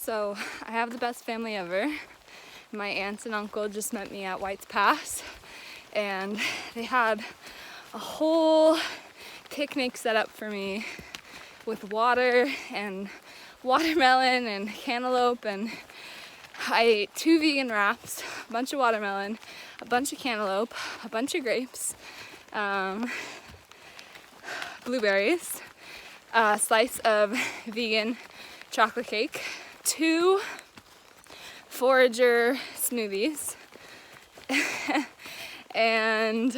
So I have the best family ever. My aunts and uncle just met me at White's Pass, and they had a whole picnic set up for me with water and watermelon and cantaloupe, and I ate 2 vegan wraps, a bunch of watermelon, a bunch of cantaloupe, a bunch of grapes, blueberries, a slice of vegan chocolate cake, 2 forager smoothies, and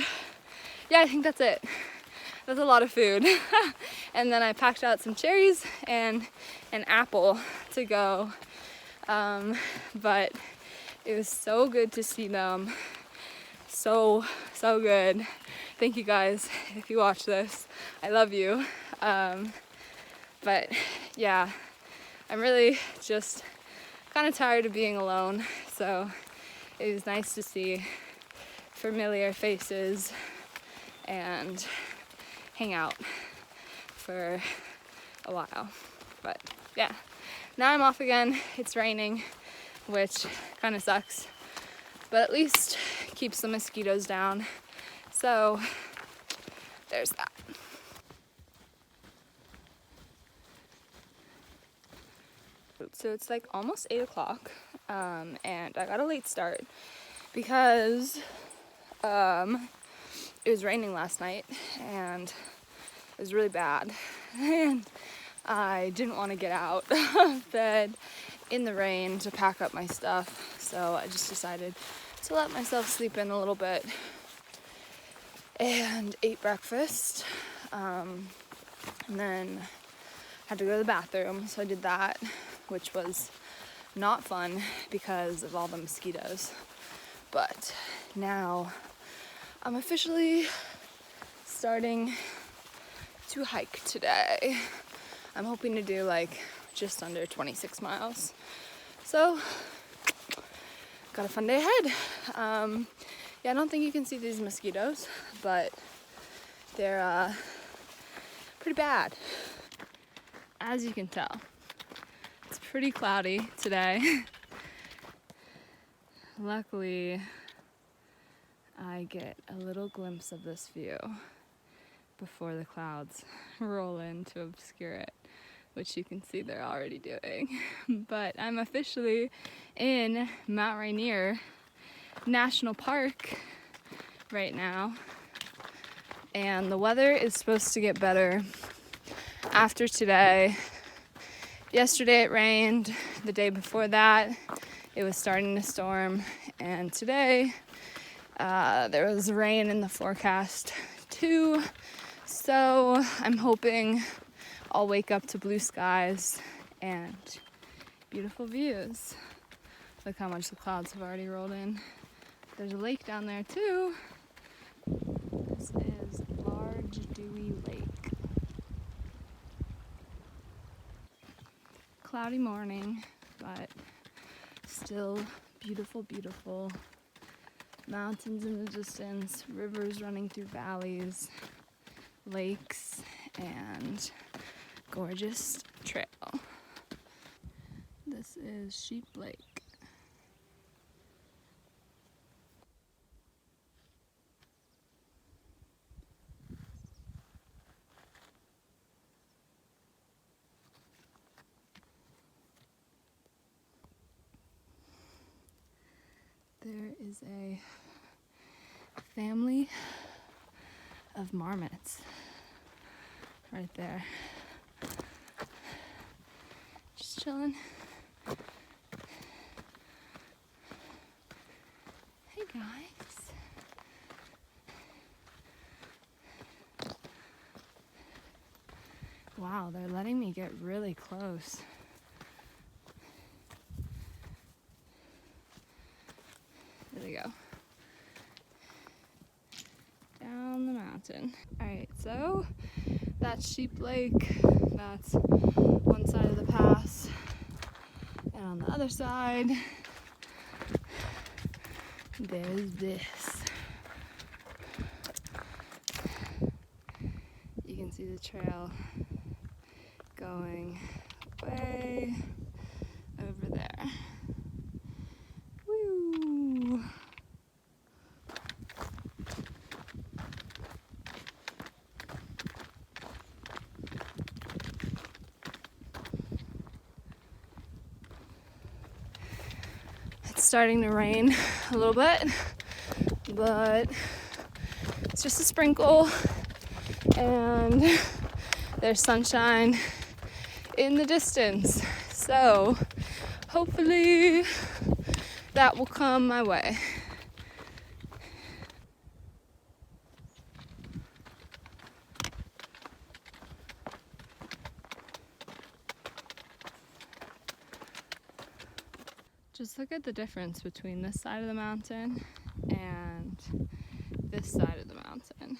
yeah, I think that's it. That's a lot of food. And then I packed out some cherries and an apple to go. But it was so good to see them. So good. Thank you guys if you watch this. I love you. But yeah, I'm really just kind of tired of being alone. So it was nice to see familiar faces and hang out for a while. But yeah, now I'm off again. It's raining, which kind of sucks, but at least keeps the mosquitoes down. So there's that. So it's like almost 8 o'clock, and I got a late start because it was raining last night and it was really bad, and I didn't want to get out of bed in the rain to pack up my stuff, so I just decided to let myself sleep in a little bit and ate breakfast, and then had to go to the bathroom, so I did that, which was not fun because of all the mosquitoes. But now I'm officially starting to hike today. I'm hoping to do like just under 26 miles. So, got a fun day ahead. Yeah, I don't think you can see these mosquitoes, but they're pretty bad. As you can tell, it's pretty cloudy today. Luckily, I get a little glimpse of this view before the clouds roll in to obscure it, which you can see they're already doing. But I'm officially in Mount Rainier National Park right now, and the weather is supposed to get better after today. Yesterday it rained, the day before that it was starting to storm, and today there was rain in the forecast too. So I'm hoping I'll wake up to blue skies and beautiful views. Look how much the clouds have already rolled in. There's a lake down there too. This is Large Dewey Lake. Cloudy morning, but still beautiful, beautiful. Mountains in the distance, rivers running through valleys, lakes, and gorgeous trail. This is Sheep Lake. There is a family of marmots right there. Just chilling. Hey guys. Wow, they're letting me get really close. There we go. Down the mountain. Alright, so that's Sheep Lake. That's one side of the pass. And on the other side, there's this. You can see the trail going way over starting to rain a little bit, but it's just a sprinkle, and there's sunshine in the distance. So hopefully that will come my way. Just look at the difference between this side of the mountain and this side of the mountain.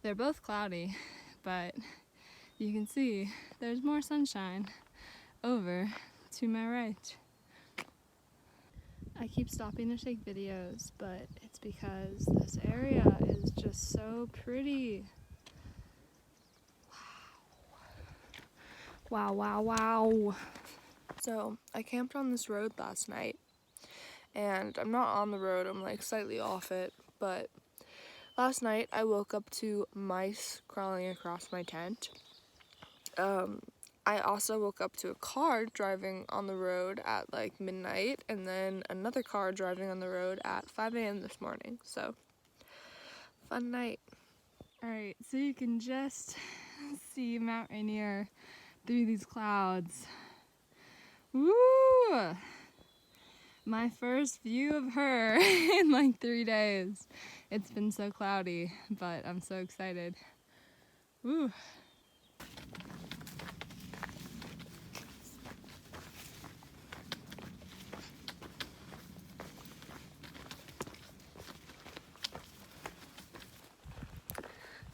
They're both cloudy, but you can see there's more sunshine over to my right. I keep stopping to take videos, but it's because this area is just so pretty. Wow, wow, wow. So I camped on this road last night, and I'm not on the road, I'm like slightly off it, but last night I woke up to mice crawling across my tent. I also woke up to a car driving on the road at like midnight, and then another car driving on the road at 5 a.m. this morning. So, fun night. Alright, so you can just see Mount Rainier through these clouds. Woo! My first view of her in like 3 days. It's been so cloudy, but I'm so excited. Woo!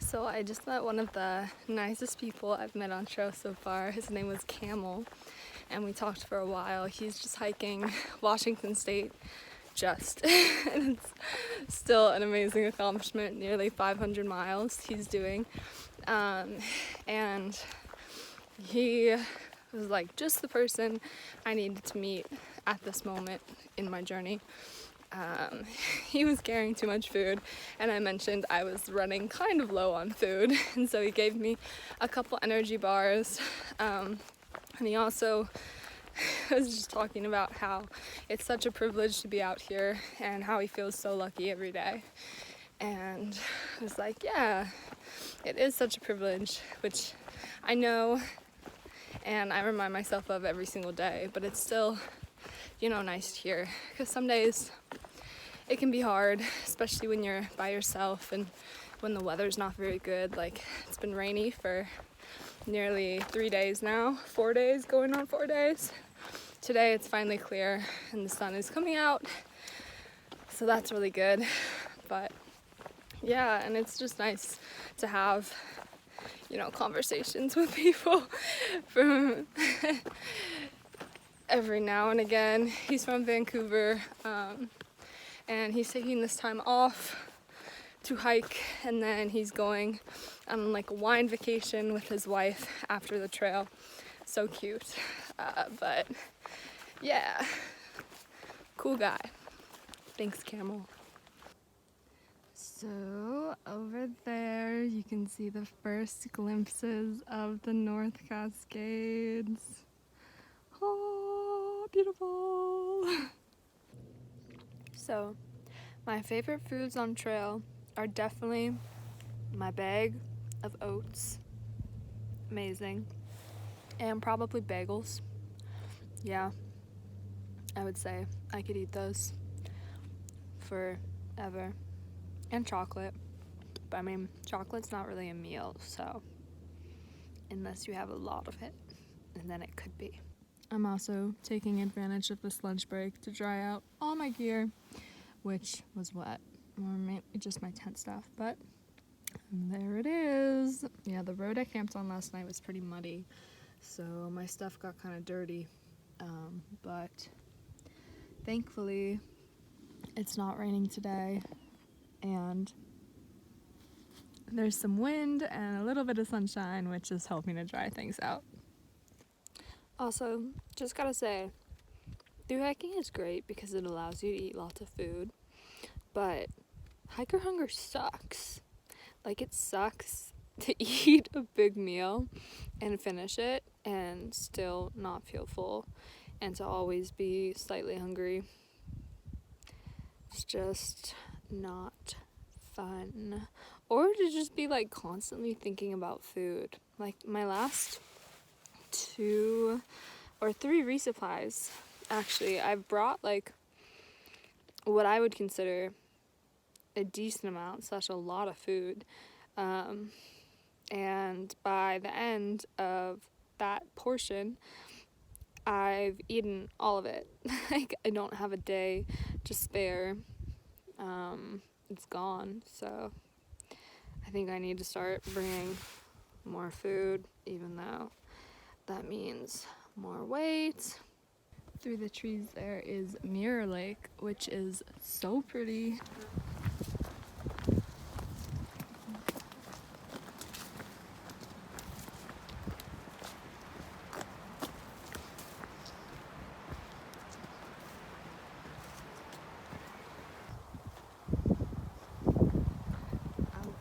So I just met one of the nicest people I've met on trail so far. His name was Camel, and we talked for a while. He's just hiking Washington State, and it's still an amazing accomplishment, nearly 500 miles he's doing. And he was like just the person I needed to meet at this moment in my journey. He was carrying too much food, and I mentioned I was running kind of low on food, and so he gave me a couple energy bars, and he also was just talking about how it's such a privilege to be out here and how he feels so lucky every day. And I was like, yeah, it is such a privilege, which I know and I remind myself of every single day, but it's still, nice to hear, because some days it can be hard, especially when you're by yourself and when the weather's not very good. Like, it's been rainy for nearly 3 days now, 4 days, going on 4 days. Today it's finally clear and the sun is coming out, so that's really good. But yeah, and it's just nice to have, conversations with people from every now and again. He's from Vancouver, and he's taking this time off to hike, and then he's going on like a wine vacation with his wife after the trail. So cute. But yeah, cool guy. Thanks, Camel. So over there you can see the first glimpses of the North Cascades. Oh, beautiful. So my favorite foods on trail are definitely my bag of oats, amazing, and probably bagels. Yeah, I would say I could eat those forever. And chocolate, but I mean, chocolate's not really a meal, so unless you have a lot of it, and then it could be. I'm also taking advantage of this lunch break to dry out all my gear, which was wet, or maybe just my tent stuff, but there it is. Yeah, the road I camped on last night was pretty muddy, so my stuff got kind of dirty, but thankfully it's not raining today, and there's some wind and a little bit of sunshine, which is helping to dry things out. Also, just gotta say, through hiking is great because it allows you to eat lots of food, but hiker hunger sucks. Like, it sucks to eat a big meal and finish it and still not feel full, and to always be slightly hungry. It's just not fun. Or to just be like constantly thinking about food. Like my last 2 or 3 resupplies, actually, I've brought like what I would consider a decent amount / a lot of food. And by the end of that portion, I've eaten all of it. Like, I don't have a day to spare. It's gone. So I think I need to start bringing more food, even though that means more weight. Through the trees there is Mirror Lake, which is so pretty.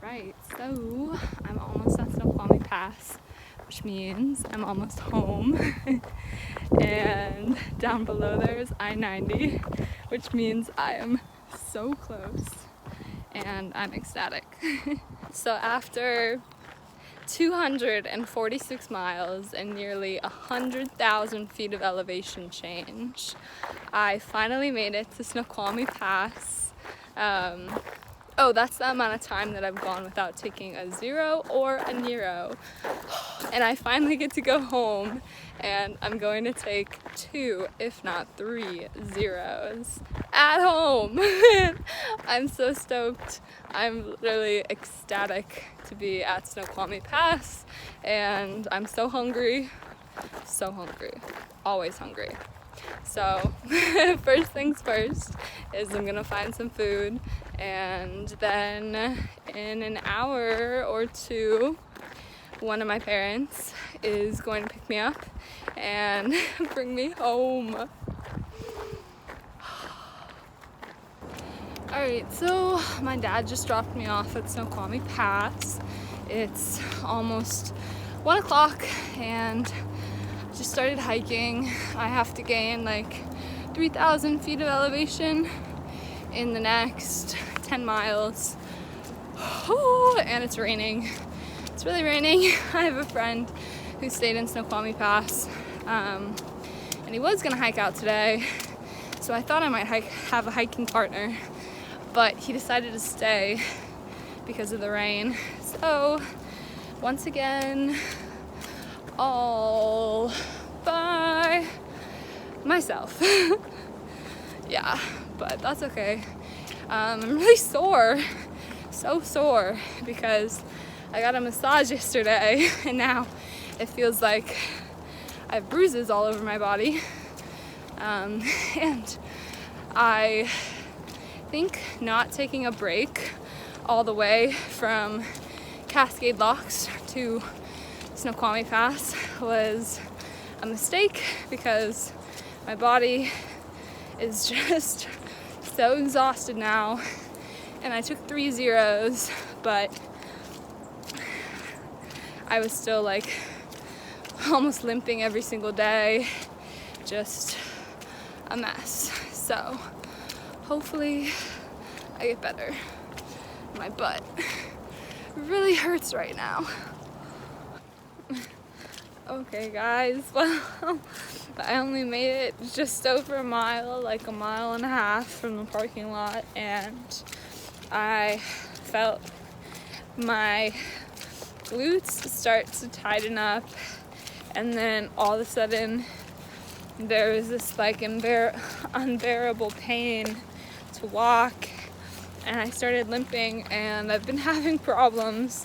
Alright, so I'm almost at Snoqualmie Pass, which means I'm almost home. And down below there is I-90, which means I am so close, and I'm ecstatic. So after 246 miles and nearly 100,000 feet of elevation change, I finally made it to Snoqualmie Pass. Oh, that's the amount of time that I've gone without taking a 0 or a Nero. And I finally get to go home, and I'm going to take 2, if not 3 zeros at home. I'm so stoked. I'm literally ecstatic to be at Snoqualmie Pass, and I'm so hungry, always hungry. So first things first is I'm gonna find some food, and then in an hour or 2, one of my parents is going to pick me up and bring me home. Alright, so my dad just dropped me off at Snoqualmie Pass. It's almost 1 o'clock and just started hiking. I have to gain like 3,000 feet of elevation in the next 10 miles. And it's raining. It's really raining. I have a friend who stayed in Snoqualmie Pass, and he was gonna hike out today, so I thought I might have a hiking partner, but he decided to stay because of the rain. So once again, all by myself. Yeah, but that's okay. I'm really sore, so sore, because I got a massage yesterday and now it feels like I have bruises all over my body. And I think not taking a break all the way from Cascade Locks to Snoqualmie Pass was a mistake, because my body is just so exhausted now, and I took 3 zeros, but I was still like almost limping every single day, just a mess. So hopefully I get better. My butt really hurts right now. Okay guys, well, I only made it just over a mile, like a mile and a half from the parking lot, and I felt my glutes start to tighten up, and then all of a sudden there was this like unbearable pain to walk, and I started limping, and I've been having problems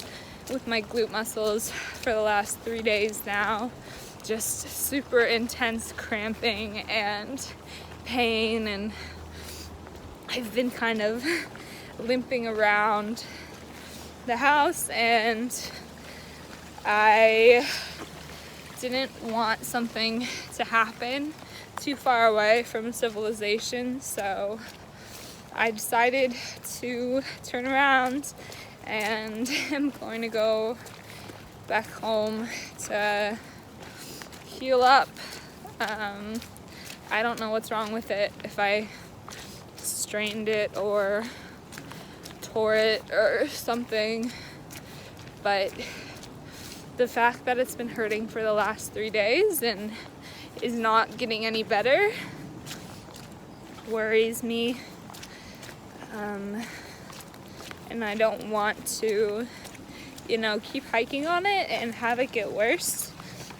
with my glute muscles for the last 3 days now. Just super intense cramping and pain, and I've been kind of limping around the house, and I didn't want something to happen too far away from civilization, so I decided to turn around, and I'm going to go back home to heal up. I don't know what's wrong with it. If I strained it or tore it or something, but the fact that it's been hurting for the last 3 days and is not getting any better worries me. And I don't want to, keep hiking on it and have it get worse.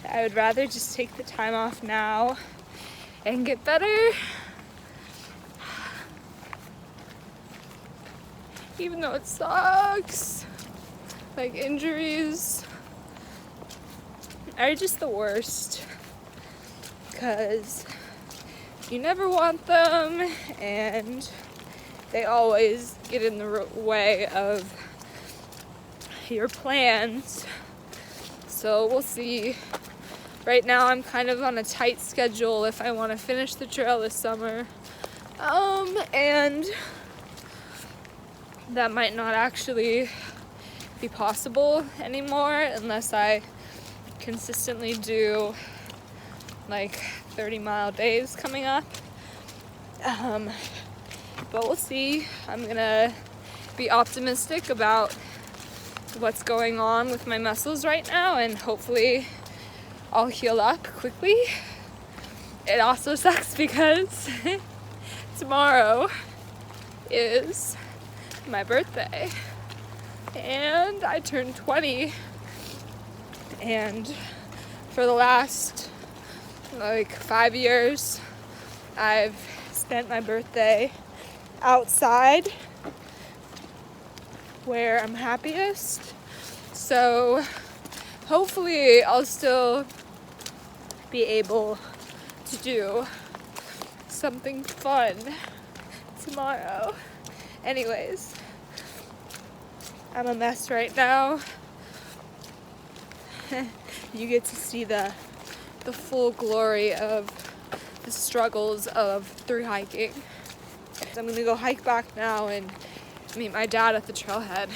I would rather just take the time off now and get better. Even though it sucks. Like, injuries are just the worst, because you never want them and they always get in the way of your plans. So we'll see. Right now I'm kind of on a tight schedule if I want to finish the trail this summer. And that might not actually be possible anymore unless I consistently do like 30-mile days coming up. But we'll see. I'm gonna be optimistic about what's going on with my muscles right now, and hopefully I'll heal up quickly. It also sucks because tomorrow is my birthday and I turned 20, and for the last 5 years I've spent my birthday outside where I'm happiest. So hopefully I'll still be able to do something fun tomorrow. Anyways, I'm a mess right now. You get to see the full glory of the struggles of through hiking. I'm gonna go hike back now and meet my dad at the trailhead.